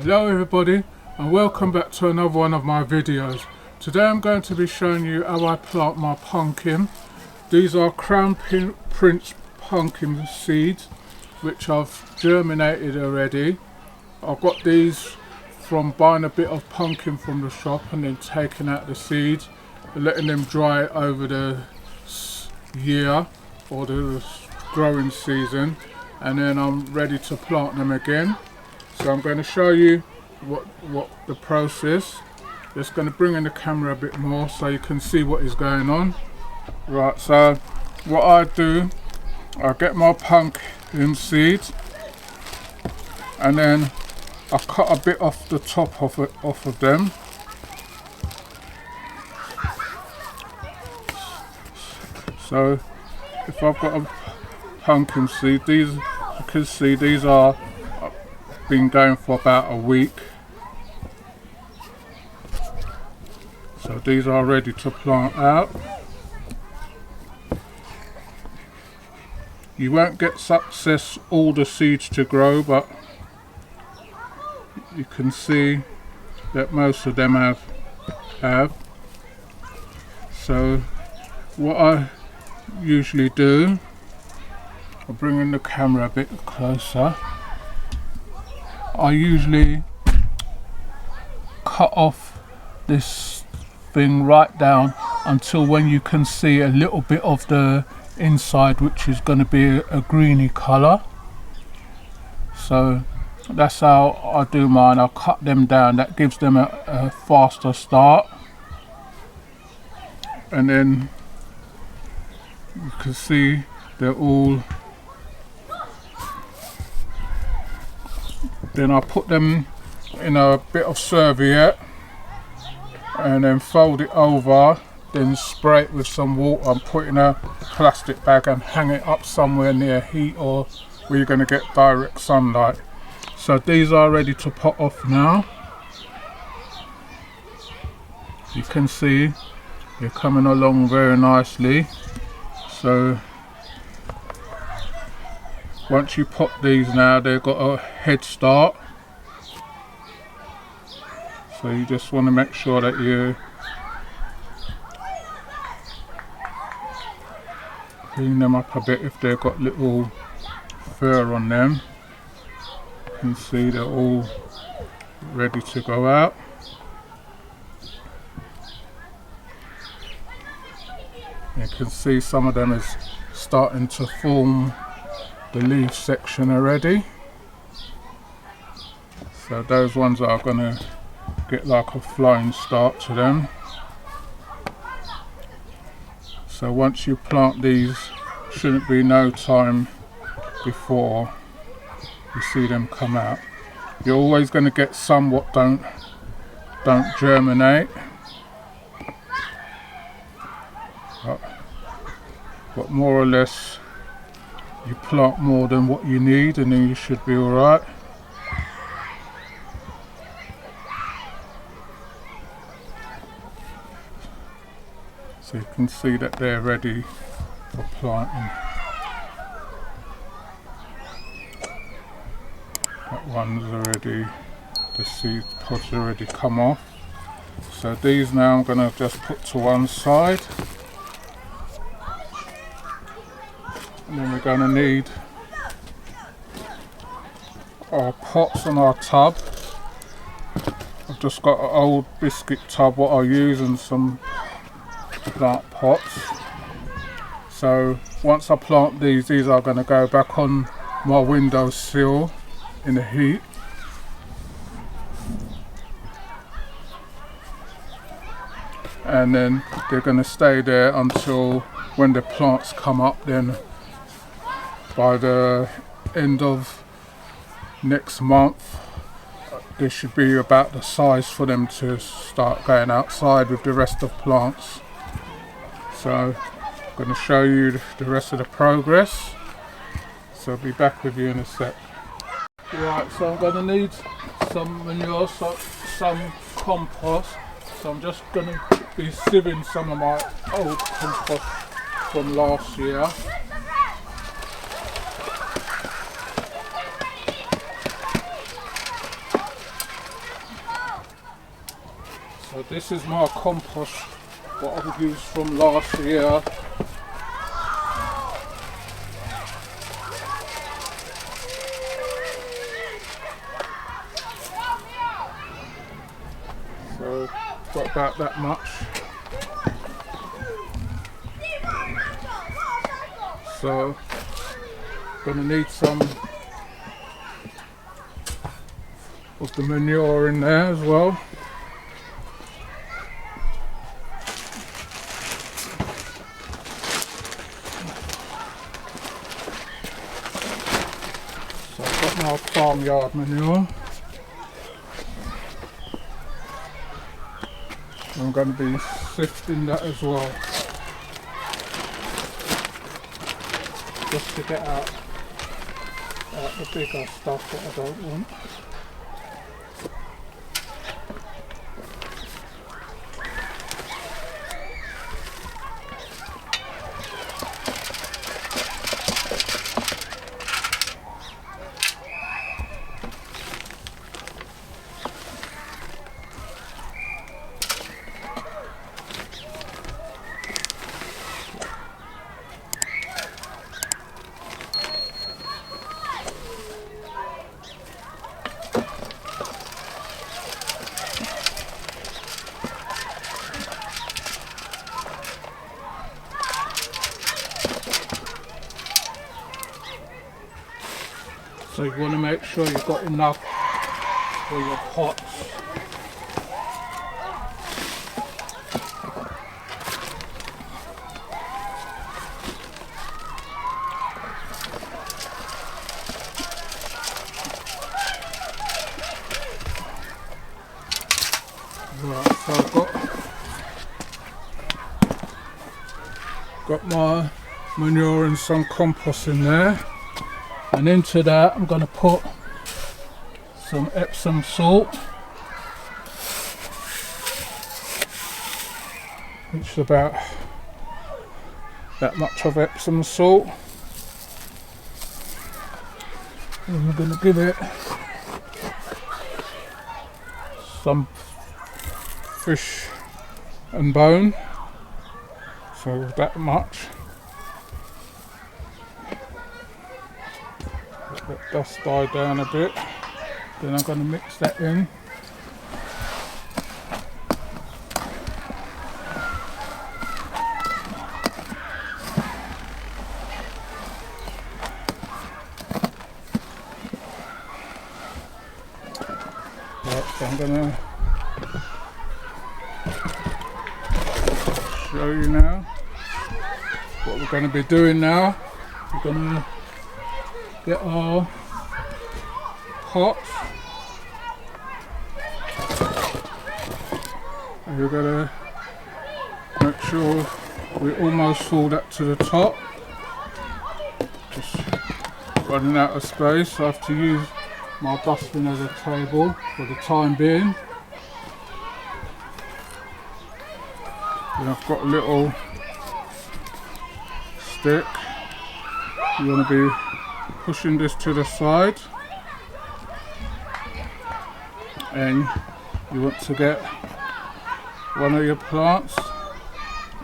Hello everybody and welcome back to another one of my videos. Today I'm going to be showing you how I plant my pumpkin. These are Crown Prince pumpkin seeds which I've germinated already. I've got these from buying a bit of pumpkin from the shop and then taking out the seeds and letting them dry over the year or the growing season, and then I'm ready to plant them again. So I'm going to show you what the process. Just going to bring in the camera a bit more so you can see what is going on. Right, so what I do, I get my pumpkin seeds and then I cut a bit off the top off of them. So if I've got a pumpkin seed, these you can see these are been going for about a week, so these are ready to plant out. You won't get success all the seeds to grow, but you can see that most of them have. So what I usually do, I'll bring in the camera a bit closer. I usually cut off this thing right down until when you can see a little bit of the inside, which is going to be a greeny colour. So that's how I do mine. I'll cut them down. That gives them a faster start. And then you can see they're all. Then I put them in a bit of serviette and then fold it over, then spray it with some water and put it in a plastic bag and hang it up somewhere near heat or where you're going to get direct sunlight. So these are ready to pot off now. You can see they're coming along very nicely. So once you pop these now, they've got a head start. So you just want to make sure that you clean them up a bit if they've got little fur on them. You can see they're all ready to go out. You can see some of them is starting to form the leaf section already. So those ones are going to get like a flying start to them. So once you plant these, shouldn't be no time before you see them come out. You're always going to get some what don't germinate, but more or less you plant more than what you need and then you should be alright. So you can see that they're ready for planting. That one's already, the seed pods already come off. So these now I'm going to just put to one side. And then we're going to need our pots and our tub. I've just got an old biscuit tub what I use and some plant pots. So once I plant these are going to go back on my windowsill in the heat. And then they're going to stay there until when the plants come up. Then by the end of next month they should be about the size for them to start going outside with the rest of plants. So I'm going to show you the rest of the progress. So I'll be back with you in a sec. Right, so I'm going to need some manure, some compost. So I'm just going to be sieving some of my old compost from last year. So this is my compost, what I've used from last year. So got about that much. So gonna need some of the manure in there as well. So I've got my farmyard manure. I'm going to be sifting that as well, just to get out the bigger stuff that I don't want. So you want to make sure you've got enough for your pots. Right, so I've got my manure and some compost in there. And into that I'm going to put some Epsom salt, which is about that much of Epsom salt. And we're going to give it some fish and bone, so that much. Let dust die down a bit, then I'm going to mix that in. Right, so I'm going to show you now what we're going to be doing now. We're going to get our pots, and we're going to make sure we almost fill that to the top. Just running out of space, I have to use my dustbin as a table for the time being. Then I've got a little stick. You want to be pushing this to the side, and you want to get one of your plants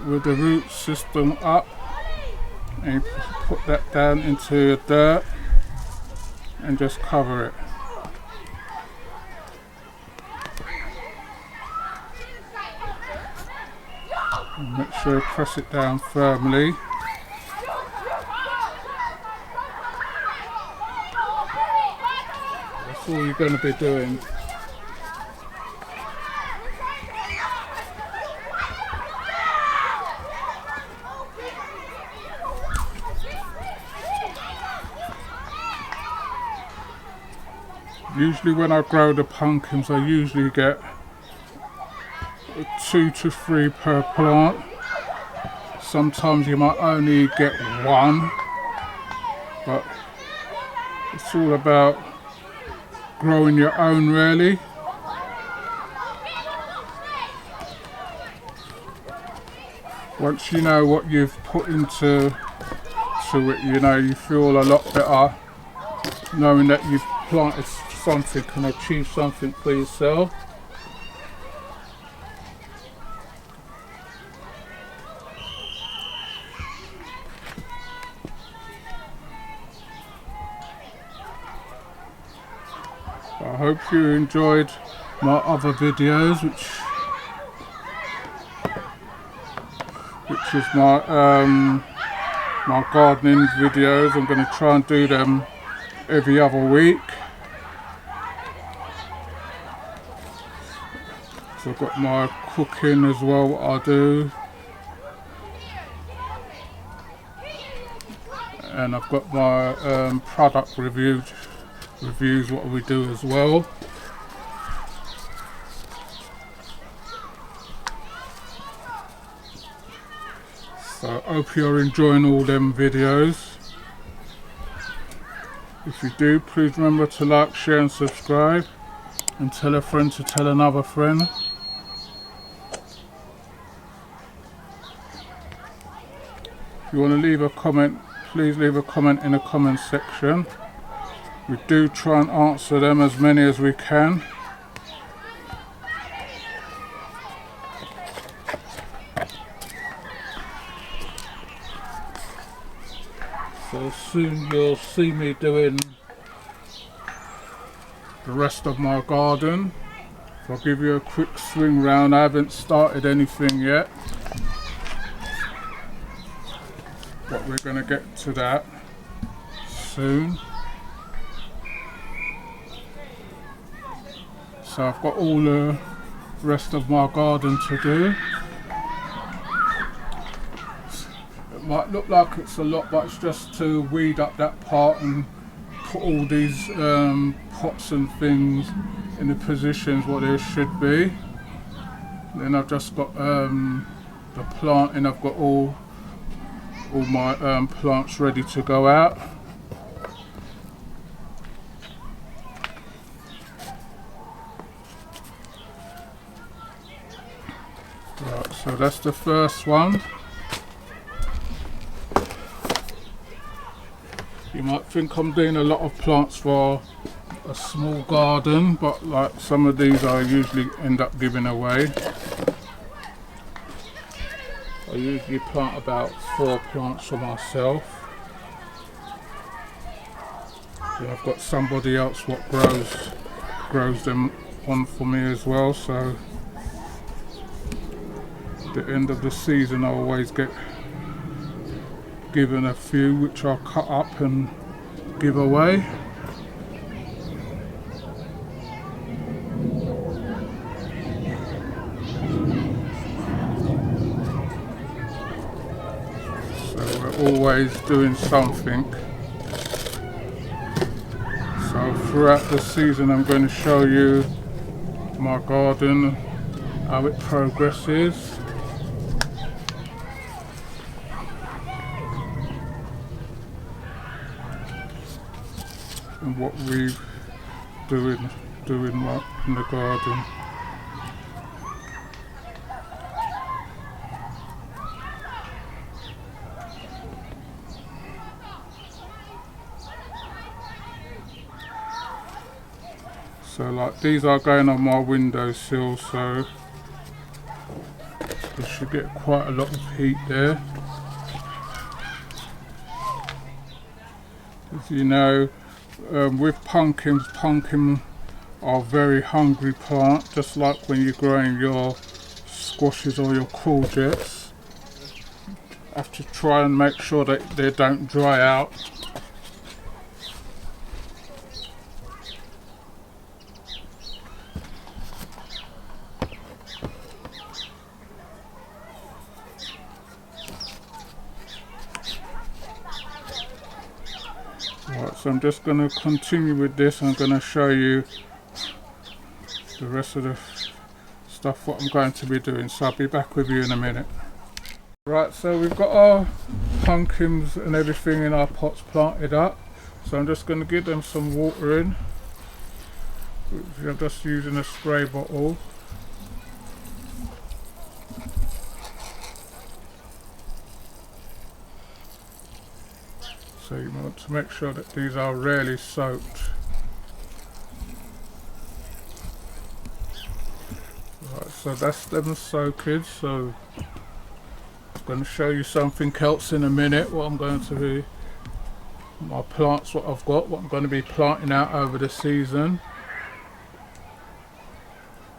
with the root system up, and you put that down into the dirt and just cover it. And make sure you press it down firmly. That's all you're going to be doing. Usually when I grow the pumpkins, I usually get 2 to 3 per plant. Sometimes you might only get 1, but it's all about growing your own, really. Once you know what you've put into it, you know, you feel a lot better knowing that you've planted something and achieved something for yourself. hope you enjoyed my other videos, which is my gardening videos. I'm going to try and do them every other week. So I've got my cooking as well, what I do. And I've got my product reviews, what we do as well. So I hope you're enjoying all them videos. If you do, please remember to like, share and subscribe, and tell a friend to tell another friend. If you want to leave a comment, please leave a comment in the comment section. We do try and answer them, as many as we can. So soon you'll see me doing the rest of my garden. So I'll give you a quick swing round. I haven't started anything yet, but we're going to get to that soon. So I've got all the rest of my garden to do. It might look like it's a lot, but it's just to weed up that part and put all these pots and things in the positions what they should be. Then I've just got the planting. I've got all my plants ready to go out. Right, so that's the first one. You might think I'm doing a lot of plants for a small garden, but like some of these I usually end up giving away. I usually plant about 4 plants for myself. Then I've got somebody else what grows them on for me as well, so at the end of the season I always get given a few which I'll cut up and give away. So we're always doing something. So throughout the season I'm going to show you my garden, how it progresses. And what we do in the garden. So like these are going on my windowsill, so you should get quite a lot of heat there. As you know, with pumpkins are a very hungry plant, just like when you're growing your squashes or your courgettes. Have to try and make sure that they don't dry out. Right, so I'm just going to continue with this. I'm going to show you the rest of the stuff what I'm going to be doing, so I'll be back with you in a minute. Right, so we've got our pumpkins and everything in our pots planted up, so I'm just going to give them some water in. I'm just using a spray bottle. So you want to make sure that these are really soaked. Right, so that's them soaking. So I'm going to show you something else in a minute. What I'm going to be, my plants, what I've got, what I'm going to be planting out over the season.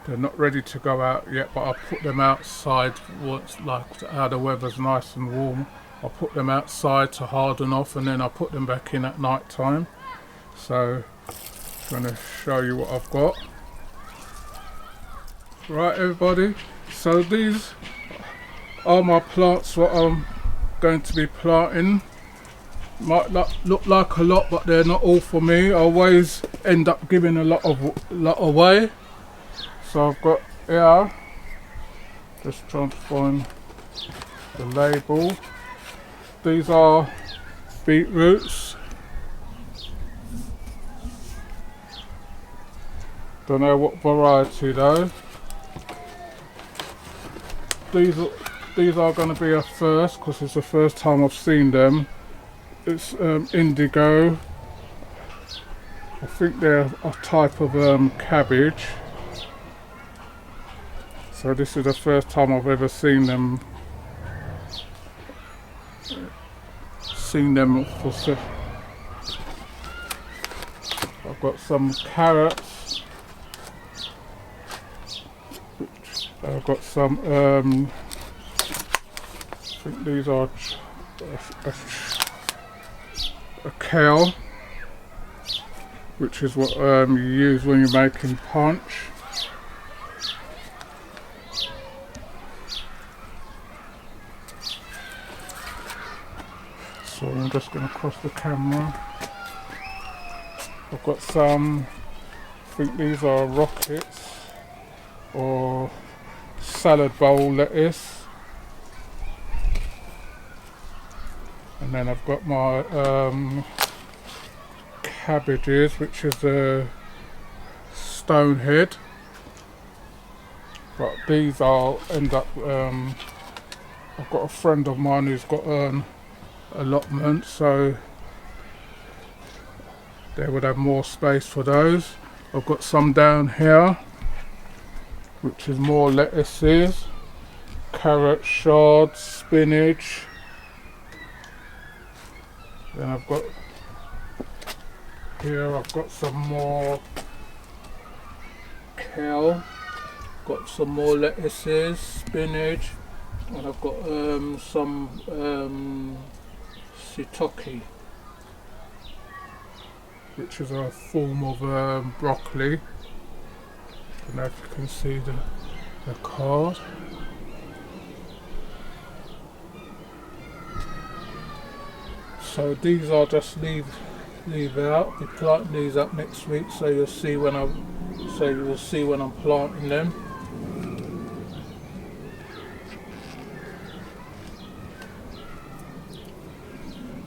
They're not ready to go out yet, but I'll put them outside once, like how the weather's nice and warm. I'll put them outside to harden off, and then I'll put them back in at night time. So I'm going to show you what I've got. Right everybody, so these are my plants what I'm going to be planting. Might look like a lot, but they're not all for me. I always end up giving a lot away. So I've got here, just trying to find the label. These are beetroots. Don't know what variety though. These are going to be a first because it's the first time I've seen them. It's indigo. I think they're a type of cabbage. So this is the first time I've ever seen them. I've got some carrots. I've got some, I think these are a kale, which is what you use when you're making punch. So I'm just going to cross the camera. I've got some, I think these are rockets or salad bowl lettuce, and then I've got my cabbages, which is a stonehead, but these I'll end up I've got a friend of mine who's got an allotment, so they would have more space for those. I've got some down here, which is more lettuces, carrot shards, spinach. Then I've got here, I've got some more kale, got some more lettuces, spinach, and I've got some shiitake, which is a form of broccoli. I don't know if you can see the card. So these I'll just leave out. We're planting these up next week, so you'll see when I'm planting them.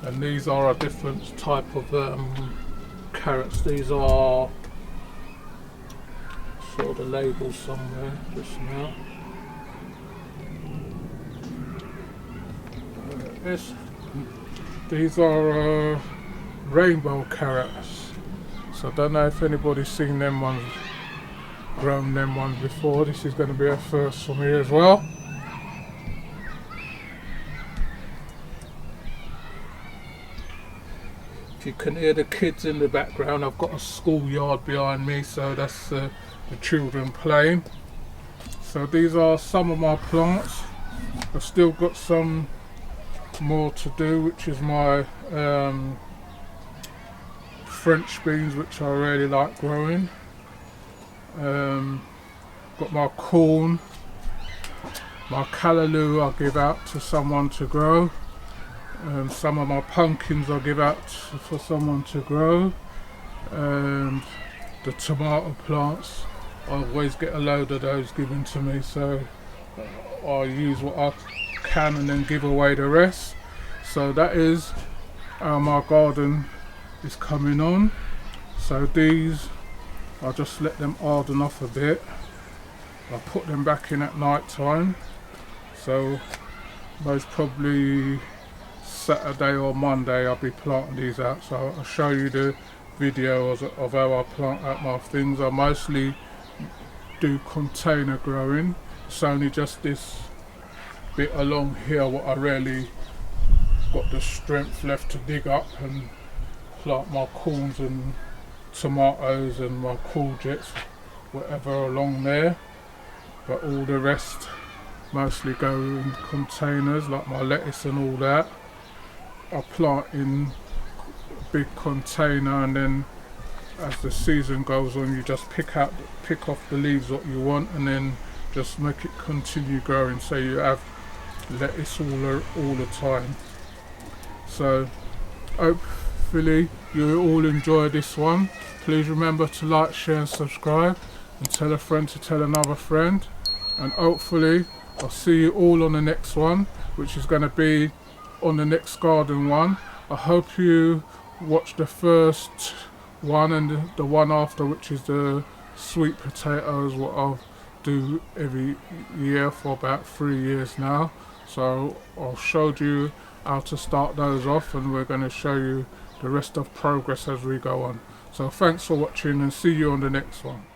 And these are a different type of carrots. These are sort of the label somewhere just now. These are rainbow carrots. So I don't know if anybody's seen them ones, grown them ones before. This is going to be a first for me as well. If you can hear the kids in the background, I've got a schoolyard behind me, so that's the children playing. So these are some of my plants. I've still got some more to do, which is my French beans, which I really like growing. Got my corn, my callaloo I'll give out to someone to grow. Some of my pumpkins I'll give out for someone to grow. And the tomato plants, I always get a load of those given to me, so I use what I can and then give away the rest. So that is how my garden is coming on. So these, I'll just let them harden off a bit. I'll put them back in at night time. So most probably Saturday or Monday I'll be planting these out. So I'll show you the video of how I plant out my things. I mostly do container growing. It's only just this bit along here what I really got the strength left to dig up and plant my corns and tomatoes and my courgettes, whatever along there. but all the rest mostly go in containers, like my lettuce and all that. I plant in a big container, and then as the season goes on, you just pick off the leaves what you want, and then just make it continue growing, so you have lettuce all the time. So hopefully you all enjoy this one. Please remember to like, share and subscribe, and tell a friend to tell another friend, and hopefully I'll see you all on the next one, which is going to be on the next garden one. I hope you watch the first one and the one after, which is the sweet potatoes, what I'll do every year for about 3 years now. So I'll show you how to start those off, and we're going to show you the rest of progress as we go on. So thanks for watching, and see you on the next one.